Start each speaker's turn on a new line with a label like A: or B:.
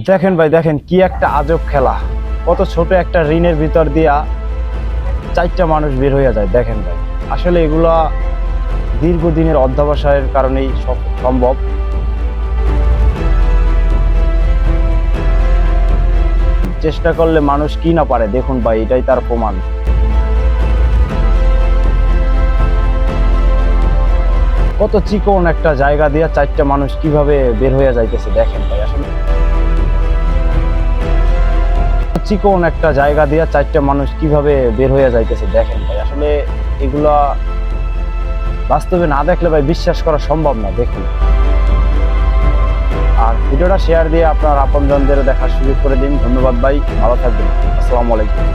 A: দেখেন ভাই, দেখেন কি একটা আজব খেলা। কত ছোট একটা ঋণের ভিতর দিয়া চারটা মানুষ বের হয়ে যায়। দেখেন ভাই, আসলে এগুলা দীর্ঘদিনের অধ্যবসায়ের কারণেই সম্ভব। চেষ্টা করলে মানুষ কি না পারে, দেখুন ভাই, এটাই তার প্রমাণ। কত চিকন একটা জায়গা দিয়া চারটা মানুষ কিভাবে বের হয়ে যাইতেছে, দেখেন ভাই। আসলে চিকন একটা জায়গা দিয়া চারটা মানুষ কিভাবে বের হয়ে যাইতেছে, দেখেন ভাই। আসলে এগুলা বাস্তবে না দেখলে ভাই বিশ্বাস করা সম্ভব না, দেখুন। আর ভিডিওটা শেয়ার দিয়ে আপনার আপনজনদেরও দেখার সুযোগ করে দিন। ধন্যবাদ ভাই, ভালো থাকবেন। আসসালামু আলাইকুম।